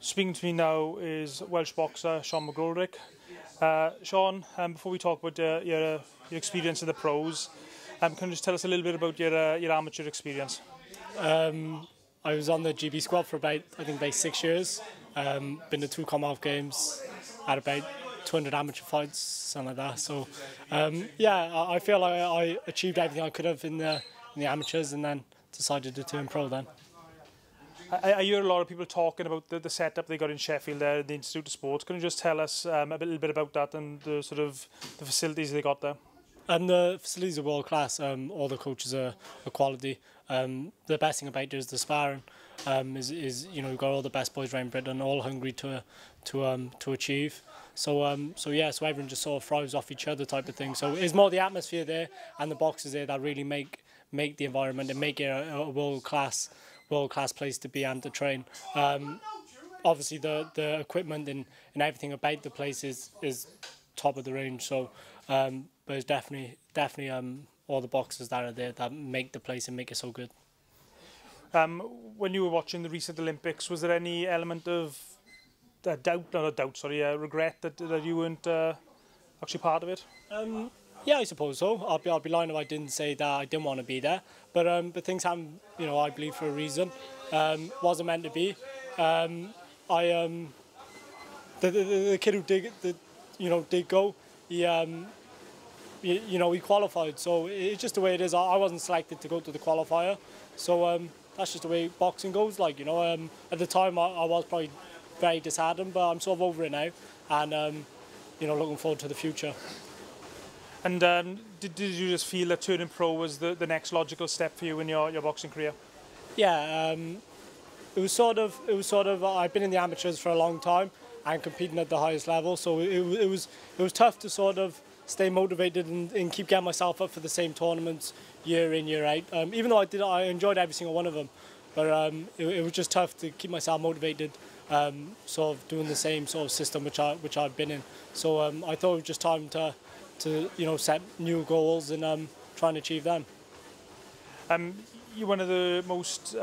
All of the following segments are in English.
Speaking to me now is Welsh boxer Sean Mcgoldrick. Sean, before we talk about your experience in the pros, can you just tell us a little bit about your amateur experience? I was on the GB squad for about 6 years. Been to 2 Commonwealth Games, had about 200 amateur fights, something like that. So I feel like I achieved everything I could have in the amateurs, and then decided to turn pro then. I hear a lot of people talking about the setup they got in Sheffield there, the Institute of Sport. Can you just tell us a little bit about that and the facilities they got there? And the facilities are world class. All the coaches are quality. The best thing about it is the sparring. Is you've got all the best boys around Britain, all hungry to achieve. So everyone just sort of thrives off each other type of thing. So it's more the atmosphere there and the boxes there that really make the environment and make it a world class place to be and to train. Obviously the equipment and everything about the place is top of the range. So but it's definitely all the boxes that are there that make the place and make it so good. When you were watching the recent Olympics, was there any element of regret that you weren't actually part of it? Yeah, I suppose so. I'll be lying if I didn't say that I didn't want to be there. But things happen, I believe, for a reason. Wasn't meant to be. The kid who did go, he qualified. So it's just the way it is. I wasn't selected to go to the qualifier. So that's just the way boxing goes. At the time I was probably very disheartened, but I'm sort of over it now, and looking forward to the future. And did you just feel that turning pro was the next logical step for you in your boxing career? Yeah, it was sort of. I've been in the amateurs for a long time and competing at the highest level, so it was tough to sort of stay motivated and keep getting myself up for the same tournaments year in, year out. Even though I enjoyed every single one of them, but it was just tough to keep myself motivated. Sort of doing the same sort of system which I've been in. So I thought it was just time to set new goals and try and achieve them. You're one of the most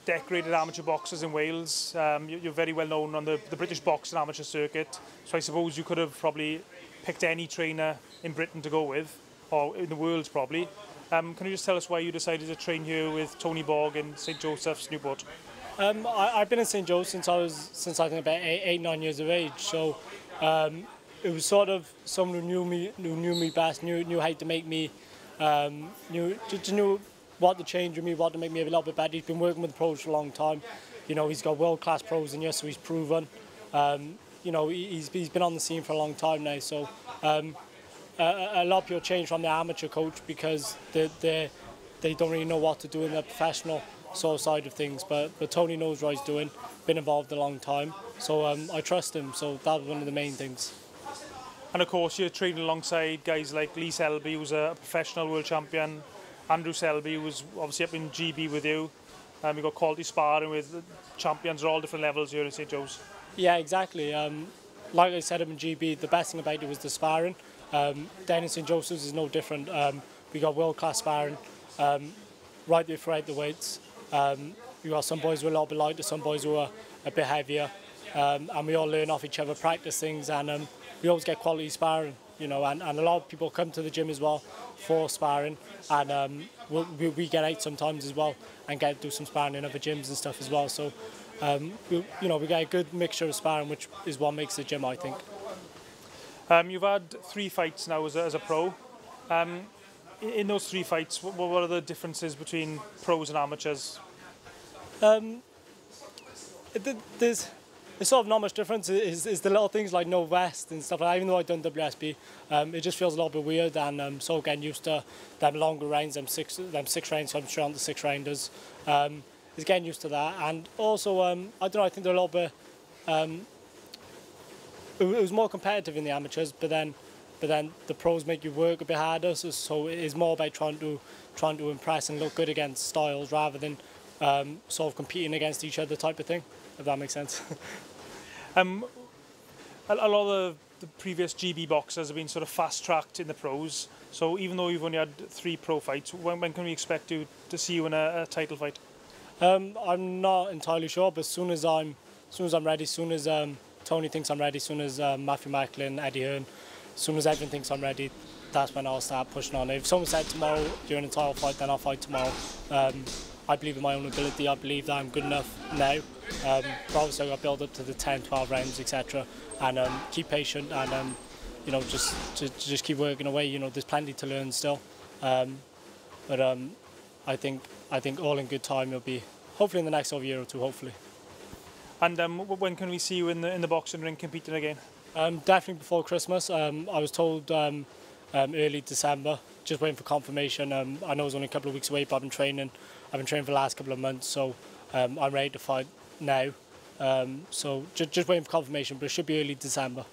decorated amateur boxers in Wales. You're very well known on the British boxing amateur circuit. So I suppose you could have probably picked any trainer in Britain to go with, or in the world probably. Can you just tell us why you decided to train here with Tony Borg in St Joseph's, Newport? I've been in St Joe since I think about 8-9 years of age. So it was sort of someone who knew me best, knew how to make me, knew what to change with me, what to make me a little bit better. He's been working with pros for a long time. He's got world class pros in here, so he's proven. He's been on the scene for a long time now. So a lot of people change from the amateur coach because they don't really know what to do in the professional sort of side of things, but Tony knows what he's doing, been involved a long time, so I trust him, so that was one of the main things. And of course you're training alongside guys like Lee Selby, who's a professional world champion, Andrew Selby, who was obviously up in GB with you. You've got quality sparring with champions at all different levels here in St Joe's. Yeah, exactly. Like I said up in GB, the best thing about it was the sparring. Down in St Joseph's is no different. We got world class sparring right there throughout the weights. We got some boys who are a little bit lighter, some boys who are a bit heavier, and we all learn off each other, practice things, and we always get quality sparring, and a lot of people come to the gym as well for sparring, and we get out sometimes as well and get to do some sparring in other gyms and stuff as well. So we get a good mixture of sparring, which is what makes the gym, I think. You've had 3 fights now as a pro. In those 3 fights, what are the differences between pros and amateurs? There's sort of not much difference. Is the little things like no vest and stuff like that. Even though I've done WSB, it just feels a little bit weird, and so getting used to them longer rounds, them six rounds. So I'm sure on the 6 rounders, is getting used to that. And also, I don't know. I think they're a little bit. It was more competitive in the amateurs, but then the pros make you work a bit harder. So it is more about trying to impress and look good against styles rather than sort of competing against each other type of thing, if that makes sense. A lot of the previous GB boxers have been sort of fast-tracked in the pros. So even though you've only had 3 pro fights, when can we expect to see you in a title fight? I'm not entirely sure, but as soon as I'm soon as I'm ready, as soon as Tony thinks I'm ready, as soon as Matthew Macklin, Eddie Hearn, as soon as everyone thinks I'm ready, that's when I'll start pushing on. If someone said tomorrow during a title fight, then I'll fight tomorrow. I believe in my own ability. I believe that I'm good enough now. But obviously I've got to build up to the 10, 12 rounds, etc. And keep patient and you know, just keep working away. You know, there's plenty to learn still. But I think all in good time. It'll be hopefully in the next year or two. Hopefully. And when can we see you in the boxing ring competing again? Definitely before Christmas. I was told early December. Just waiting for confirmation. I know it's only a couple of weeks away, but I've been training for the last couple of months, so I'm ready to fight now. So just waiting for confirmation, but it should be early December.